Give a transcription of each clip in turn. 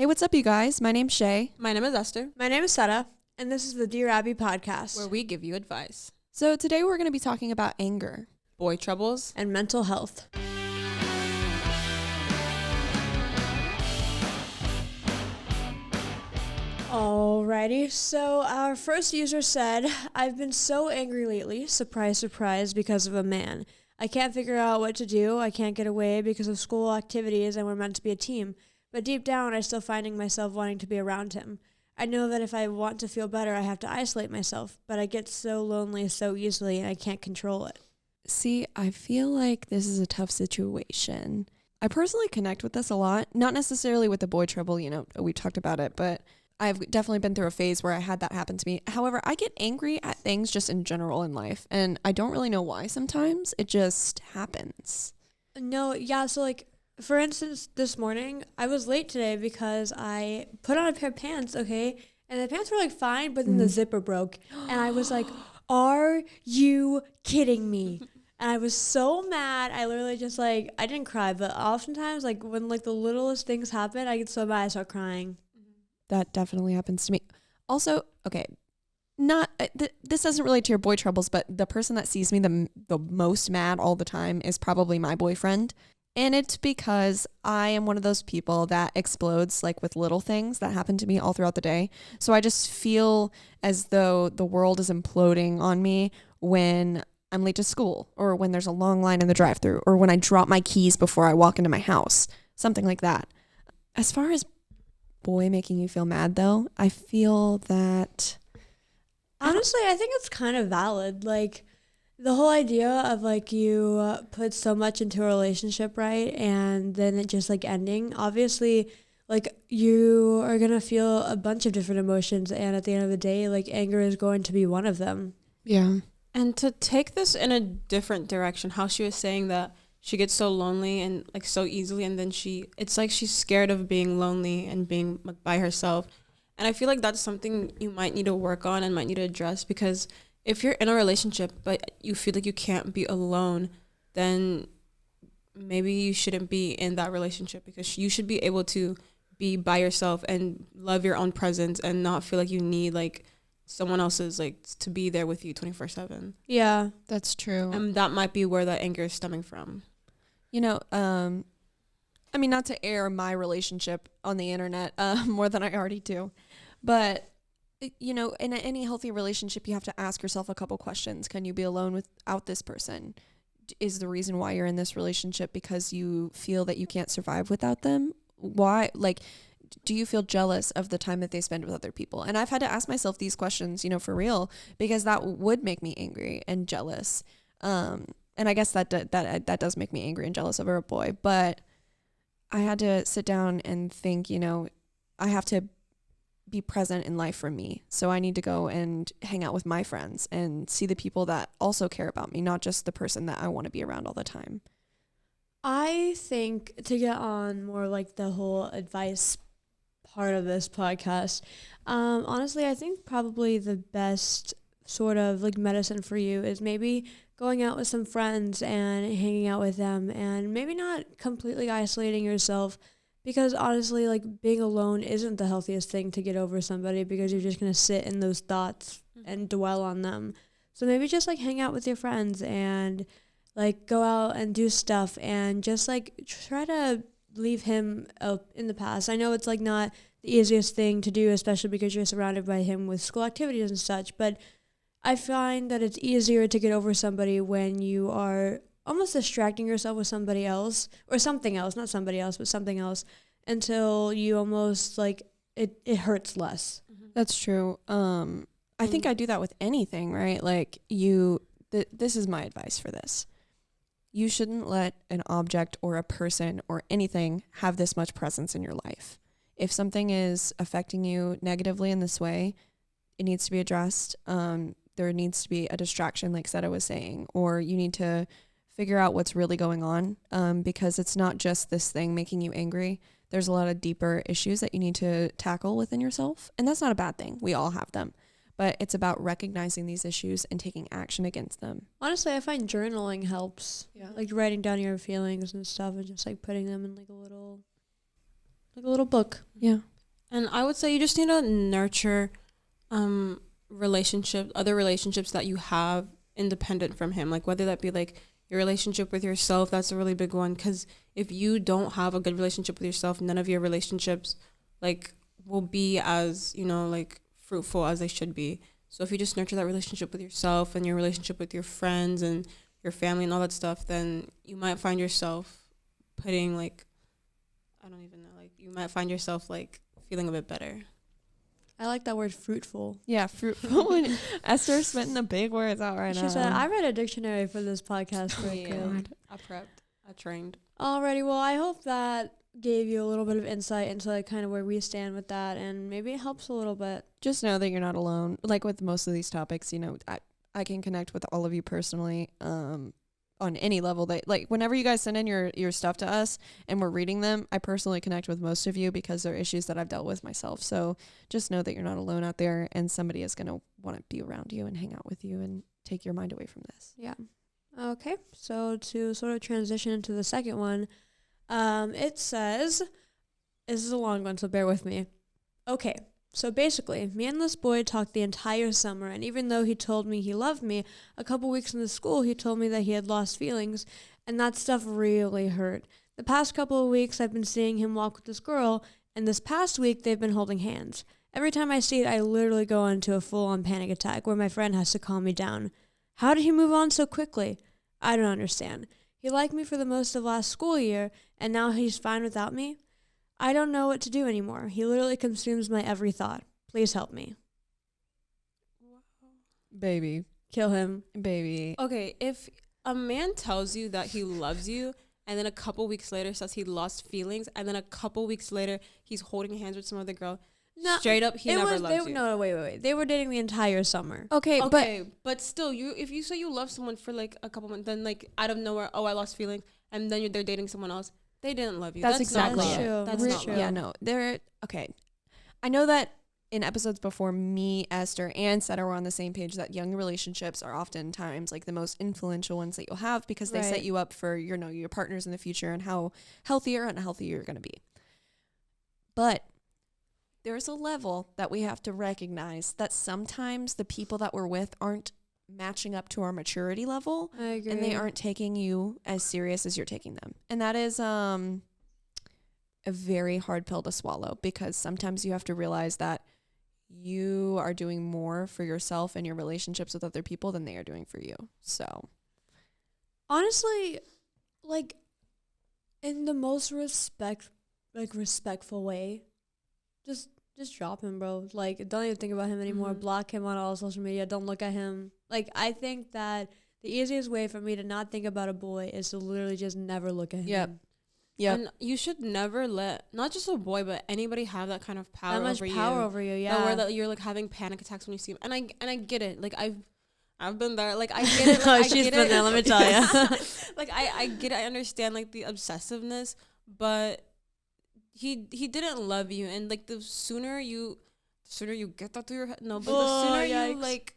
Hey, what's up, you guys? My name's Shay. My name is Esther, My name is Seta, and this is the Dear Abby podcast. where we give you advice. So today we're going to be talking about anger. Boy troubles. And mental health. Alrighty, so our first user said, I've been so angry lately, surprise, surprise, because of a man. I can't figure out what to do. I can't get away because of school activities and we're meant to be a team. But deep down, I'm still finding myself wanting to be around him. I know that if I want to feel better, I have to isolate myself, but I get so lonely so easily and I can't control it. See, I feel like this is a tough situation. I personally connect with this a lot, not necessarily with the boy trouble, we talked about it, but I've definitely been through a phase where I had that happen to me. However, I get angry at things just in general in life, and I don't really know why sometimes. It just happens. No, yeah, so like, for instance, this morning, I was late today because I put on a pair of pants, okay? And the pants were like fine, but then the zipper broke. And I was like, are you kidding me? And I was so mad. I literally just I didn't cry, but oftentimes when the littlest things happen, I get so mad I start crying. That definitely happens to me. Also, okay, this doesn't relate to your boy troubles, but the person that sees me the most mad all the time is probably my boyfriend. And it's because I am one of those people that explodes with little things that happen to me all throughout the day. So I just feel as though the world is imploding on me when I'm late to school, or when there's a long line in the drive-thru, or when I drop my keys before I walk into my house, something like that. As far as boy making you feel mad, though, I feel that... Honestly, I think it's kind of valid. The whole idea of you put so much into a relationship, right? And then it just ending. Obviously, you are going to feel a bunch of different emotions. And at the end of the day, anger is going to be one of them. Yeah. And to take this in a different direction, how she was saying that she gets so lonely and so easily, and then it's she's scared of being lonely and being by herself. And I feel like that's something you might need to work on and might need to address, because if you're in a relationship but you feel like you can't be alone, then maybe you shouldn't be in that relationship, because you should be able to be by yourself and love your own presence and not feel like you need someone else's to be there with you 24/7. Yeah, That's true. And that might be where that anger is stemming from. I mean, not to air my relationship on the internet more than I already do, but in any healthy relationship, you have to ask yourself a couple questions. Can you be alone without this person? Is the reason why you're in this relationship because you feel that you can't survive without them? Why? Do you feel jealous of the time that they spend with other people? And I've had to ask myself these questions, for real, because that would make me angry and jealous. And I guess that does make me angry and jealous over a boy. But I had to sit down and think, I have to be present in life for me. So I need to go and hang out with my friends and see the people that also care about me, not just the person that I want to be around all the time. I think, to get on more the whole advice part of this podcast, honestly, I think probably the best sort of medicine for you is maybe going out with some friends and hanging out with them, and maybe not completely isolating yourself, because honestly, being alone isn't the healthiest thing to get over somebody, because you're just going to sit in those thoughts and dwell on them. So maybe just hang out with your friends and go out and do stuff, and just try to leave him in the past. I know it's not the easiest thing to do, especially because you're surrounded by him with school activities and such, but I find that it's easier to get over somebody when you are almost distracting yourself with somebody else, or something else, not somebody else, but something else, until you almost it hurts less. That's true. I think I do that with anything, right? This is my advice for this. You shouldn't let an object or a person or anything have this much presence in your life. If something is affecting you negatively in this way, it needs to be addressed. There needs to be a distraction, like Seta was saying, or you need to figure out what's really going on, because it's not just this thing making you angry. There's a lot of deeper issues that you need to tackle within yourself, and that's not a bad thing. We all have them. But it's about recognizing these issues and taking action against them. Honestly, I find journaling helps. Yeah. Writing down your feelings and stuff, and just putting them in a little book. Yeah. And I would say you just need to nurture other relationships that you have independent from him. Like whether that be like your relationship with yourself, that's a really big one. Because if you don't have a good relationship with yourself, none of your relationships like will be as, like fruitful as they should be. So if you just nurture that relationship with yourself and your relationship with your friends and your family and all that stuff, then you might find yourself putting like, I don't even know, like you might find yourself like feeling a bit better. I like that word, fruitful. Yeah, fruitful. Esther's spitting the big words out right now. She said, I read a dictionary for this podcast. I prepped. I trained. Alrighty, well, I hope that gave you a little bit of insight into like kind of where we stand with that, and maybe it helps a little bit. Just know that you're not alone. Like with most of these topics, I can connect with all of you personally on any level. That like whenever you guys send in your stuff to us and we're reading them, I personally connect with most of you because they're issues that I've dealt with myself. So just know that you're not alone out there, and somebody is going to want to be around you and hang out with you and take your mind away from this. Yeah. Okay, so to sort of transition into the second one, it says, this is a long one, so bear with me. Okay, so basically, me and this boy talked the entire summer, and even though he told me he loved me, a couple weeks into school, he told me that he had lost feelings, and that stuff really hurt. The past couple of weeks, I've been seeing him walk with this girl, and this past week, they've been holding hands. Every time I see it, I literally go into a full-on panic attack where my friend has to calm me down. How did he move on so quickly? I don't understand. He liked me for the most of last school year, and now he's fine without me? I don't know what to do anymore. He literally consumes my every thought. Please help me. Baby. Kill him. Baby. Okay, if a man tells you that he loves you, and then a couple weeks later says he lost feelings, and then a couple weeks later he's holding hands with some other girl, No, straight up, he never loved you. No, wait. They were dating the entire summer. Okay, but still, if you say you love someone for like a couple months, then like out of nowhere, oh, I lost feelings, and then they're dating someone else, they didn't love you. That's exactly not love. true. That's not true. love. Yeah, no. Okay. I know that in episodes before, me, Esther, and Seta were on the same page that young relationships are oftentimes like the most influential ones that you'll have because they set you up for your partners in the future and how healthy or unhealthy you're going to be. But there's a level that we have to recognize that sometimes the people that we're with aren't matching up to our maturity level. I agree. And they aren't taking you as serious as you're taking them. And that is a very hard pill to swallow because sometimes you have to realize that you are doing more for yourself and your relationships with other people than they are doing for you. So honestly, like in the most respectful way, just drop him, bro. Like, don't even think about him anymore. Mm-hmm. Block him on all social media. Don't look at him. Like, I think that the easiest way for me to not think about a boy is to literally just never look at him. Yep. Yeah. And you should never let not just a boy but anybody have that kind of power That much over power you. over you, yeah. That you're like having panic attacks when you see him. And I get it. Like I've been there. Like I get it. Like, She's been there, let me tell you. Like I get it. I understand like the obsessiveness, but he didn't love you, and like the sooner you get that through your head. No, but the sooner you like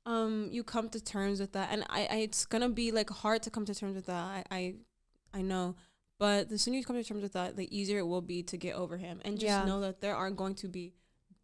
you come to terms with that, and I it's gonna be like hard to come to terms with that. I know. But the sooner you come to terms with that, the easier it will be to get over him. And just know that there are going to be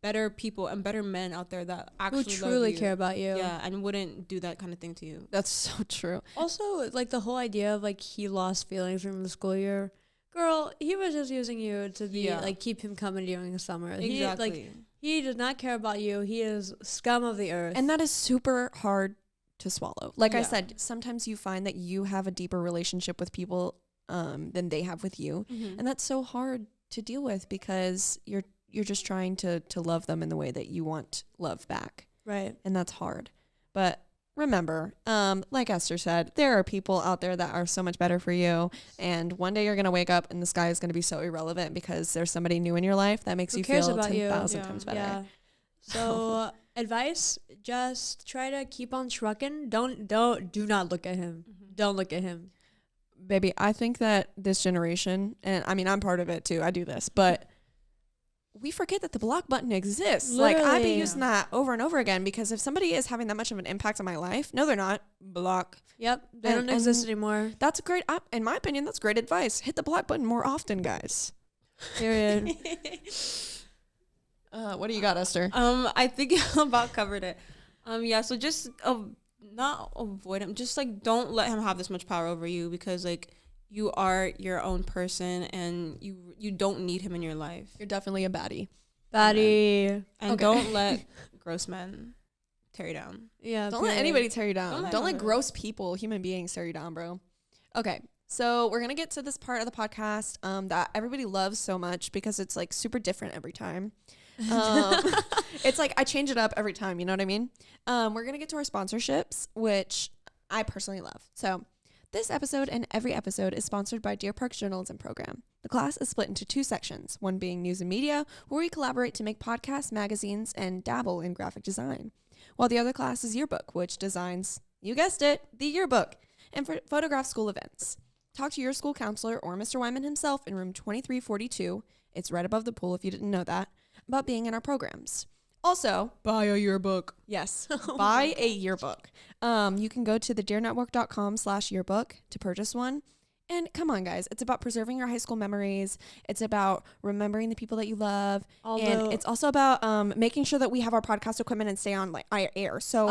better people and better men out there that actually who truly love you. care about you. Yeah, and wouldn't do that kind of thing to you. That's so true. Also, like the whole idea of like he lost feelings from the school year. Girl, he was just using you to be like keep him coming during the summer. Exactly. He does not care about you. He is scum of the earth. And that is super hard to swallow. Like I said, sometimes you find that you have a deeper relationship with people than they have with you. Mm-hmm. And that's so hard to deal with because you're just trying to love them in the way that you want love back. Right. And that's hard. But remember, like Esther said, there are people out there that are so much better for you. And one day you're going to wake up and the sky is going to be so irrelevant because there's somebody new in your life that makes you feel 10,000 times better. Yeah. So advice, just try to keep on trucking. Do not look at him. Mm-hmm. Don't look at him. Baby, I think that this generation, and I mean, I'm part of it too. I do this, but we forget that the block button exists. Literally. Like, I'd be using that over and over again because if somebody is having that much of an impact on my life, no, they're not. Block. Yep. They don't exist anymore. That's great. In my opinion, that's great advice. Hit the block button more often, guys. Period. What do you got, Esther? I think I about covered it. Yeah, so just not avoid him. Just like don't let him have this much power over you, because like you are your own person and you don't need him in your life. You're definitely a baddie. Baddie. And Okay. don't let gross men tear you down. Yeah. Don't let anybody tear you down. Don't let anybody. gross people, human beings, tear you down, bro. Okay. So we're going to get to this part of the podcast that everybody loves so much because it's like super different every time. It's like I change it up every time. You know what I mean? We're going to get to our sponsorships, which I personally love. So this episode and every episode is sponsored by Deer Park's journalism program. The class is split into 2 sections, one being news and media, where we collaborate to make podcasts, magazines, and dabble in graphic design, while the other class is yearbook, which designs, you guessed it, the yearbook, and photograph school events. Talk to your school counselor or Mr. Wyman himself in room 2342, it's right above the pool if you didn't know that, about being in our programs. Also, Buy a yearbook. yes, buy a yearbook. You can go to thedeernetwork.com/yearbook to purchase one. And come on, guys, it's about preserving your high school memories. It's about remembering the people that you love. And it's also about making sure that we have our podcast equipment and stay on like air. So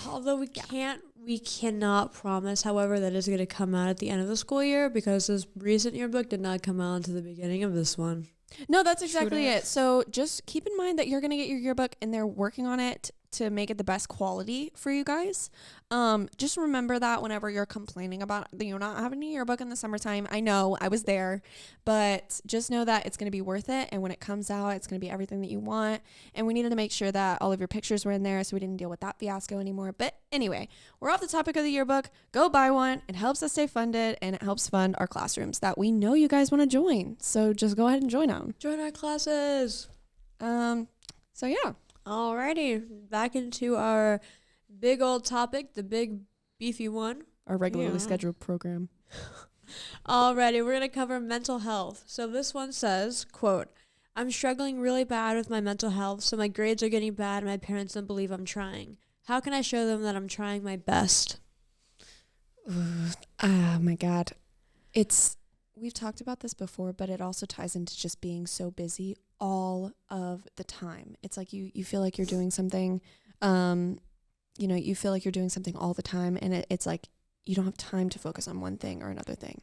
although we cannot promise, however, that is going to come out at the end of the school year, because this recent yearbook did not come out until the beginning of this one. no, that's exactly it. So just keep in mind that you're going to get your yearbook and they're working on it to make it the best quality for you guys. Just remember that whenever you're complaining about you're not having a yearbook in the summertime. I know, I was there, but just know that it's going to be worth it. And when it comes out, it's going to be everything that you want. And we needed to make sure that all of your pictures were in there so we didn't deal with that fiasco anymore. But anyway, we're off the topic of the yearbook. Go buy one. It helps us stay funded and it helps fund our classrooms that we know you guys want to join. So just go ahead and join them. Join our classes. So yeah. Alrighty, back into our big old topic, the big beefy one. Our regularly scheduled program. Alrighty, we're going to cover mental health. So this one says, quote, I'm struggling really bad with my mental health, so my grades are getting bad and my parents don't believe I'm trying. How can I show them that I'm trying my best? Oh my God. We've talked about this before, but it also ties into just being so busy all of the time. It's like you feel like you're doing something, you feel like you're doing something all the time, and it's like you don't have time to focus on one thing or another thing,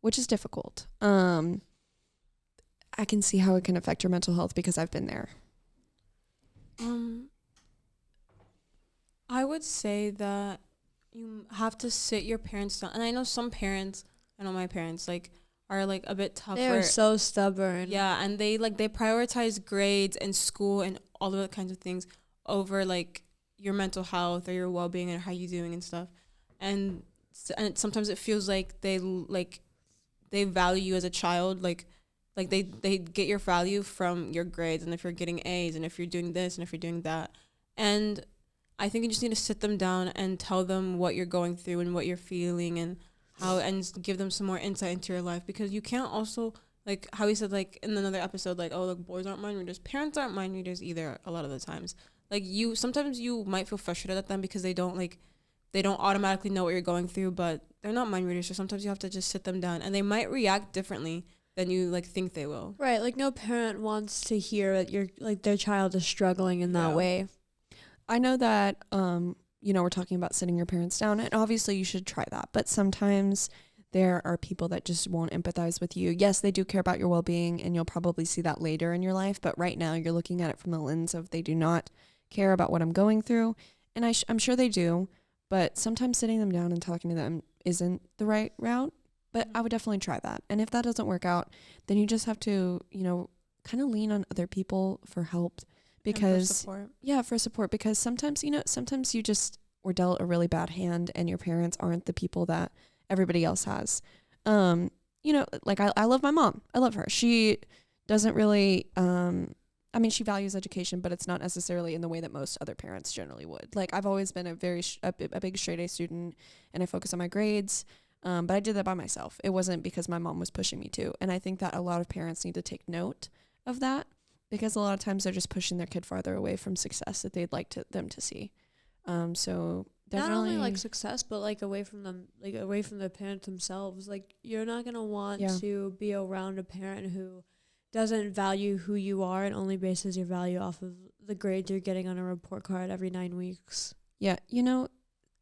which is difficult. I can see how it can affect your mental health because I've been there. I would say that you have to sit your parents down. And I know my parents like are like a bit tougher. They're so stubborn. Yeah, and they prioritize grades and school and all of the kinds of things over like your mental health or your well-being and how you doing and stuff. And sometimes it feels like they value you as a child, like they get your value from your grades and if you're getting A's and if you're doing this and if you're doing that. And I think you just need to sit them down and tell them what you're going through and what you're feeling and give them some more insight into your life, because you can't also, like how we said like in another episode, like, oh, look, boys aren't mind readers, parents aren't mind readers either a lot of the times. Like sometimes you might feel frustrated at them because they don't automatically know what you're going through, but they're not mind readers, so sometimes you have to just sit them down and they might react differently than you like think they will. Right, like no parent wants to hear that you're like their child is struggling in that way. I know that we're talking about sitting your parents down, and obviously you should try that. But sometimes there are people that just won't empathize with you. Yes, they do care about your well-being, and you'll probably see that later in your life. But right now you're looking at it from the lens of they do not care about what I'm going through. And I'm sure they do, but sometimes sitting them down and talking to them isn't the right route. But I would definitely try that. And if that doesn't work out, then you just have to, kind of lean on other people for help. Because for support, because sometimes you just were dealt a really bad hand and your parents aren't the people that everybody else has. Like I love my mom. I love her. She doesn't really, she values education, but it's not necessarily in the way that most other parents generally would. Like I've always been a big straight A student and I focus on my grades. But I did that by myself. It wasn't because my mom was pushing me to. And I think that a lot of parents need to take note of that, because a lot of times they're just pushing their kid farther away from success that they'd like them to see. So definitely not only like success, but like away from them, like away from the parents themselves. Like you're not gonna want to be around a parent who doesn't value who you are and only bases your value off of the grades you're getting on a report card every 9 weeks. Yeah,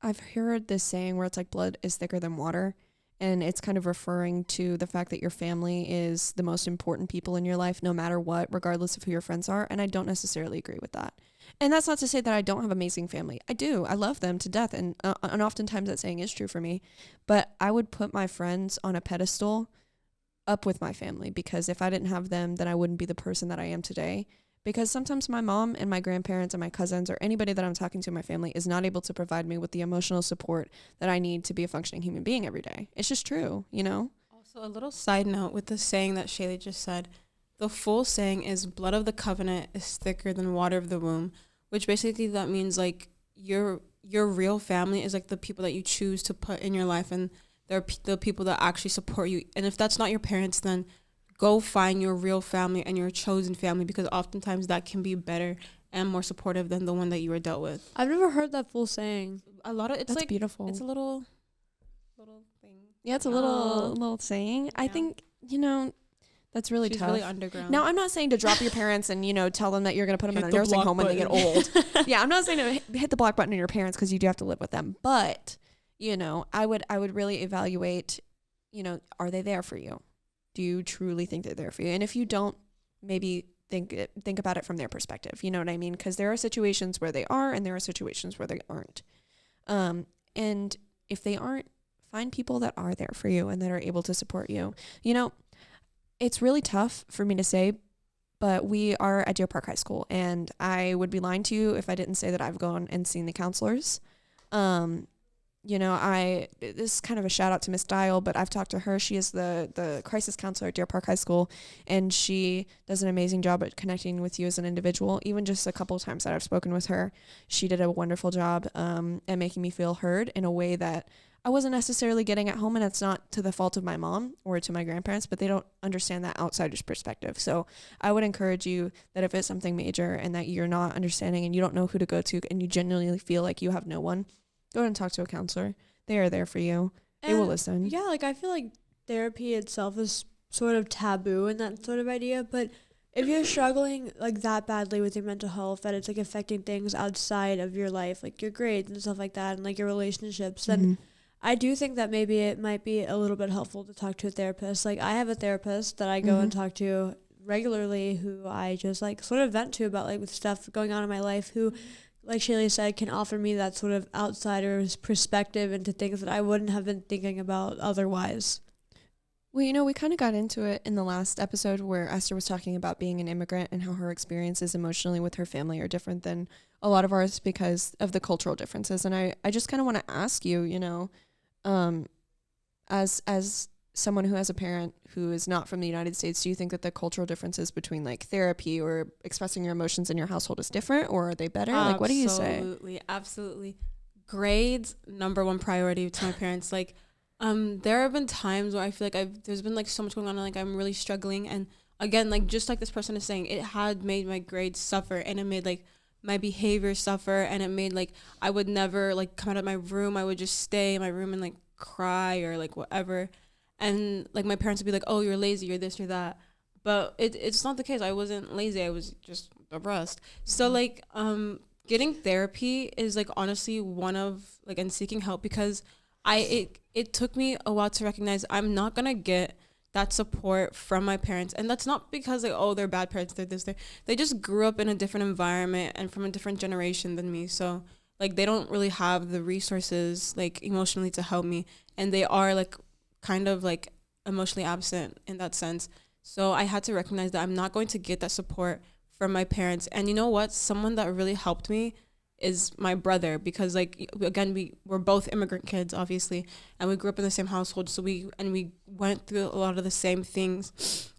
I've heard this saying where it's like blood is thicker than water, and it's kind of referring to the fact that your family is the most important people in your life no matter what, regardless of who your friends are, and I don't necessarily agree with that. And that's not to say that I don't have amazing family. I do. I love them to death, and oftentimes that saying is true for me, but I would put my friends on a pedestal up with my family, because if I didn't have them, then I wouldn't be the person that I am today. Because sometimes my mom and my grandparents and my cousins or anybody that I'm talking to in my family is not able to provide me with the emotional support that I need to be a functioning human being every day. It's just true, Also, a little side note with the saying that Shaylee just said. The full saying is blood of the covenant is thicker than water of the womb, which basically that means like your real family is like the people that you choose to put in your life, and they're the people that actually support you. And if that's not your parents, then go find your real family and your chosen family, because oftentimes that can be better and more supportive than the one that you were dealt with. I've never heard that full saying. A lot of it's That's like beautiful. It's a little thing. Yeah, it's a little saying. Yeah. I think, that's really She's tough. really underground. Now, I'm not saying to drop your parents and, tell them that you're going to put them in a nursing home when they get old. Yeah, I'm not saying to hit the block button on your parents, because you do have to live with them. But, I would really evaluate, are they there for you? Do you truly think they're there for you? And if you don't, maybe think about it from their perspective. You know what I mean? Because there are situations where they are, and there are situations where they aren't. And if they aren't, find people that are there for you and that are able to support you. It's really tough for me to say, but we are at Deer Park High School, and I would be lying to you if I didn't say that I've gone and seen the counselors. This is kind of a shout out to Miss Dial, but I've talked to her. She is the crisis counselor at Deer Park High School, and she does an amazing job at connecting with you as an individual. Even just a couple of times that I've spoken with her, she did a wonderful job at making me feel heard in a way that I wasn't necessarily getting at home, and it's not to the fault of my mom or to my grandparents, but they don't understand that outsider's perspective. So I would encourage you that if it's something major and that you're not understanding and you don't know who to go to and you genuinely feel like you have no one, go ahead and talk to a counselor. They are there for you. They will listen. Yeah, I feel like therapy itself is sort of taboo in that sort of idea, but if you're struggling that badly with your mental health, that it's affecting things outside of your life, like your grades and stuff like that, and your relationships, then I do think that maybe it might be a little bit helpful to talk to a therapist. I have a therapist that I go and talk to regularly, who I just sort of vent to about with stuff going on in my life, who, like Shaylee said, can offer me that sort of outsider's perspective into things that I wouldn't have been thinking about otherwise. Well, we kind of got into it in the last episode where Esther was talking about being an immigrant and how her experiences emotionally with her family are different than a lot of ours because of the cultural differences. And I just kind of want to ask you, as someone who has a parent who is not from the United States, do you think that the cultural differences between therapy or expressing your emotions in your household is different, or are they better? What do you say? Absolutely. Grades, number one priority to my parents. There have been times where I feel there's been so much going on, and I'm really struggling. And again, just like this person is saying, it had made my grades suffer, and it made my behavior suffer, and it made I would never come out of my room. I would just stay in my room and cry or whatever. And my parents would be oh, you're lazy, you're this, you're that. But it's not the case. I wasn't lazy. I was just depressed. So getting therapy is honestly one of and seeking help, because it took me a while to recognize I'm not gonna get that support from my parents. And that's not because oh, they're bad parents, they're this, they just grew up in a different environment and from a different generation than me. So they don't really have the resources emotionally to help me, and they are kind of emotionally absent in that sense. So I had to recognize that I'm not going to get that support from my parents. And you know what? Someone that really helped me is my brother, because again, we're both immigrant kids, obviously, and we grew up in the same household. So we went through a lot of the same things.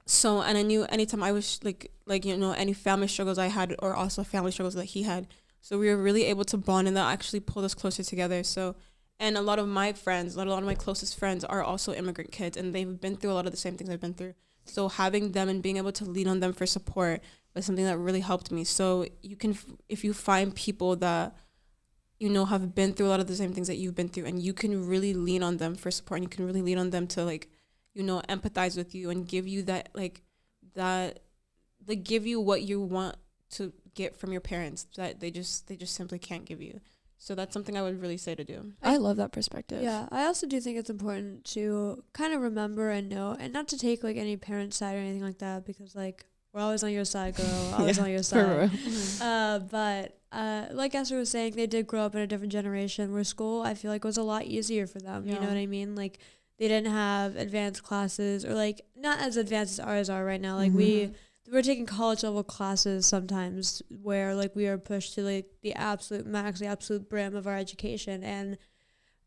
So, and I knew anytime I was any family struggles I had, or also family struggles that he had. So we were really able to bond, and that actually pulled us closer together. So, and a lot of my friends, a lot of my closest friends are also immigrant kids, and they've been through a lot of the same things I've been through. So having them and being able to lean on them for support was something that really helped me. So you can, if you find people that, have been through a lot of the same things that you've been through, and you can really lean on them for support, and you can really lean on them to empathize with you and give you that that they give you what you want to get from your parents that they just simply can't give you. So that's something I would really say to do. I love that perspective. Yeah, I also do think it's important to kind of remember and know, and not to take like any parent side or anything like that, because like we're always on your side, girl. Always on your side. But like Esther was saying, they did grow up in a different generation where school, I feel like, was a lot easier for them. You know what I mean? Like they didn't have advanced classes, or like not as advanced as ours are right now. Like we're taking college level classes sometimes where like we are pushed to like the absolute max, the absolute brim of our education. And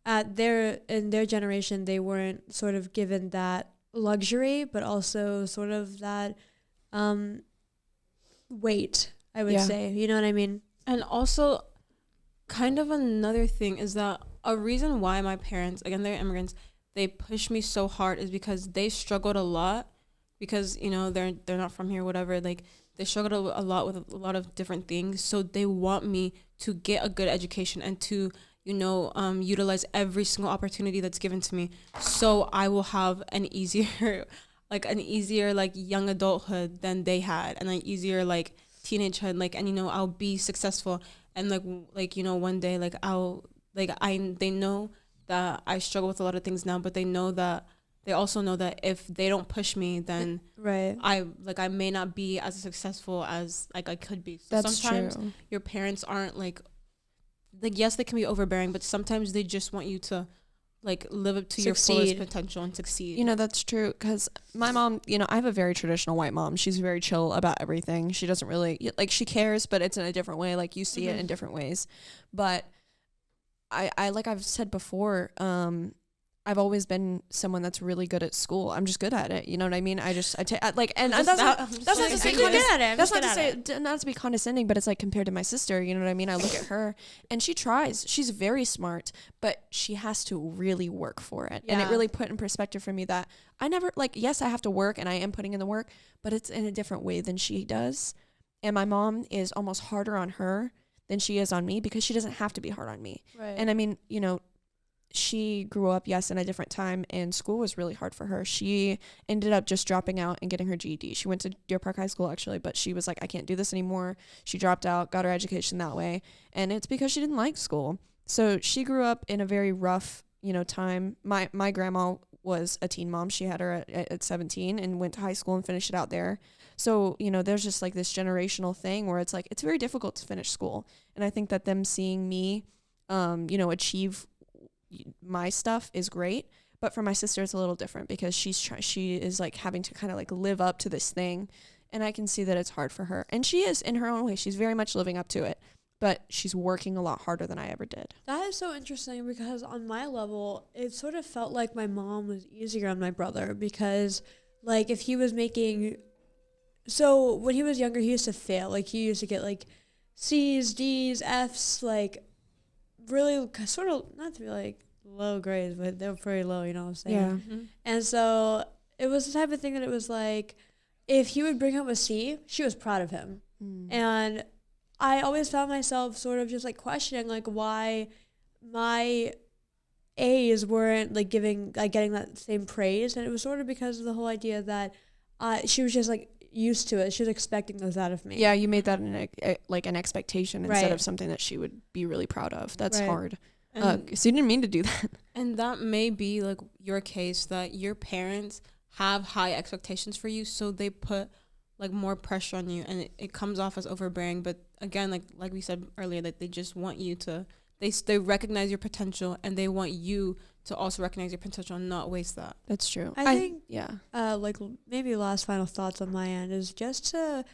in their generation, they weren't sort of given that luxury, but also sort of that weight, I would say. You know what I mean? And also, kind of another thing is that a reason why my parents, again, they're immigrants, they push me so hard is because they struggled a lot. Because, you know, they're not from here, whatever. Like, they struggled a lot with a lot of different things. So they want me to get a good education and to, you know, utilize every single opportunity that's given to me. So I will have an easier young adulthood than they had, and an easier like teenagehood. Like, and you know, I'll be successful, and like you know, one day they know that I struggle with a lot of things now, but they also know that if they don't push me, then I may not be as successful as like I could be. So that's sometimes true. Your parents aren't like yes, they can be overbearing, but sometimes they just want you to like live up to your fullest potential and succeed. You know, that's true, because my mom, you know, I have a very traditional white mom. She's very chill about everything. She doesn't really, like, she cares, but it's in a different way. Like, you see it in different ways. But I like I've said before, I've always been someone that's really good at school. I'm just good at it. You know what I mean? That's not to say not to be condescending, but it's like compared to my sister, you know what I mean? I look at her and she tries. She's very smart, but she has to really work for it. Yeah. And it really put in perspective for me that I never, like, yes, I have to work and I am putting in the work, but it's in a different way than she does. And my mom is almost harder on her than she is on me, because she doesn't have to be hard on me. Right. And I mean, you know, she grew up, yes, in a different time, and school was really hard for her. She ended up just dropping out and getting her GED. She went to Deer Park High School, actually, but she was like, I can't do this anymore. She dropped out, got her education that way, and it's because she didn't like school. So she grew up in a very rough, you know, time. My grandma was a teen mom. She had her at 17 and went to high school and finished it out there. So, you know, there's just like this generational thing where it's like, it's very difficult to finish school. And I think that them seeing me, you know, achieve my stuff is great, but for my sister it's a little different, because she is like having to kind of like live up to this thing, and I can see that it's hard for her, and she is in her own way. She's very much living up to it, but she's working a lot harder than I ever did. That is so interesting, because on my level it sort of felt like my mom was easier on my brother, because like if he was making, so when he was younger he used to fail, like he used to get like C's, D's, F's, like really sort of not to be like low grades, but they were pretty low, you know what I'm saying? Yeah. And so it was the type of thing that it was like, if he would bring home a C, she was proud of him. And I always found myself sort of just like questioning like why my A's weren't like getting that same praise, and it was sort of because of the whole idea that she was just like used to it. She was expecting those out of me. Yeah, you made that an expectation instead of something that she would be really proud of. That's hard. So you didn't mean to do that. And that may be like your case, that your parents have high expectations for you, so they put like more pressure on you, and it comes off as overbearing. But again, like we said earlier, that they just want you to, they recognize your potential, and they want you to also recognize your potential and not waste that. That's true. I think, like maybe last final thoughts on my end is just to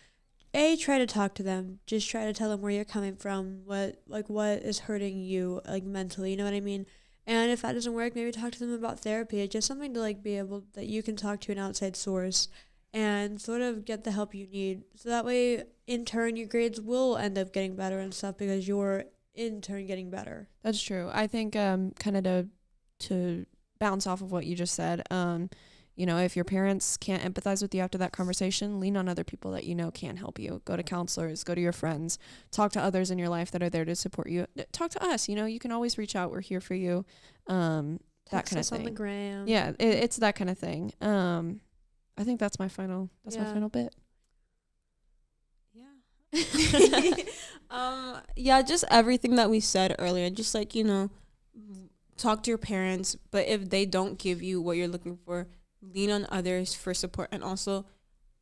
try to talk to them. Just try to tell them where you're coming from, what is hurting you like mentally, you know what I mean? And if that doesn't work, maybe talk to them about therapy. It's just something to like be able, that you can talk to an outside source and sort of get the help you need. So that way, in turn, your grades will end up getting better and stuff, because you're in turn getting better. That's true. I think kind of to bounce off of what you just said, you know, if your parents can't empathize with you after that conversation, lean on other people that you know can help you. Go to counselors, go to your friends, talk to others in your life that are there to support you. Talk to us, you know, you can always reach out. We're here for you. That kind of thing. On the gram. Yeah, it's that kind of thing. I think that's my final bit. Yeah, just everything that we said earlier. Just like, talk to your parents, but if they don't give you what you're looking for, lean on others for support. And also,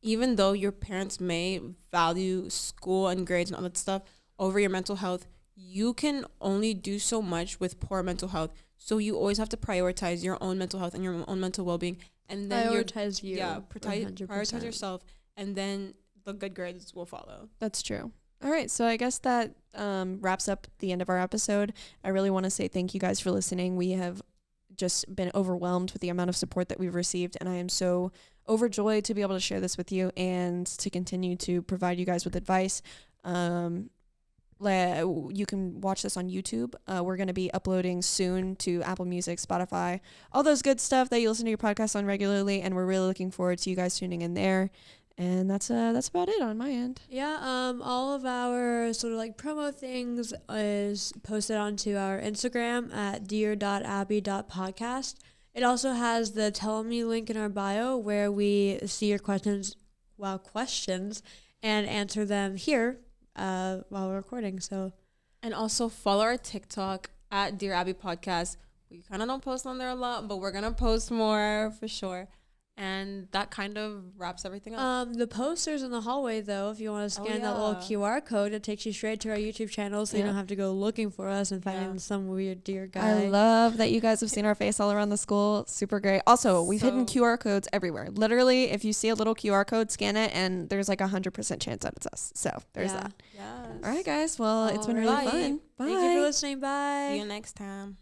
even though your parents may value school and grades and all that stuff over your mental health, you can only do so much with poor mental health. So you always have to prioritize your own mental health and your own mental well-being, and then prioritize you. Yeah, prioritize yourself, and then the good grades will follow. That's true. All right, so I guess that wraps up the end of our episode. I really want to say thank you guys for listening. We have just been overwhelmed with the amount of support that we've received, and I am so overjoyed to be able to share this with you and to continue to provide you guys with advice. You can watch this on YouTube. We're going to be uploading soon to Apple Music, Spotify, all those good stuff that you listen to your podcast on regularly, and we're really looking forward to you guys tuning in there. And that's about it on my end. Yeah, all of our sort of like promo things is posted onto our Instagram at dear.abby.podcast. It also has the Tell Me link in our bio where we see your questions and answer them here while we're recording. So, and also follow our TikTok at Dear Abby Podcast. We kind of don't post on there a lot, but we're gonna post more for sure. And that kind of wraps everything up. The posters in the hallway, though, if you want to scan that little QR code, it takes you straight to our YouTube channel, so you don't have to go looking for us and finding some weird dear guy. I love that you guys have seen our face all around the school. Super great. Also, we've hidden QR codes everywhere. Literally, if you see a little QR code, scan it, and there's like 100% chance that it's us. So there's that. Yes. All right, guys. Well, it's been really fun. Bye. Thank you for listening. Bye. See you next time.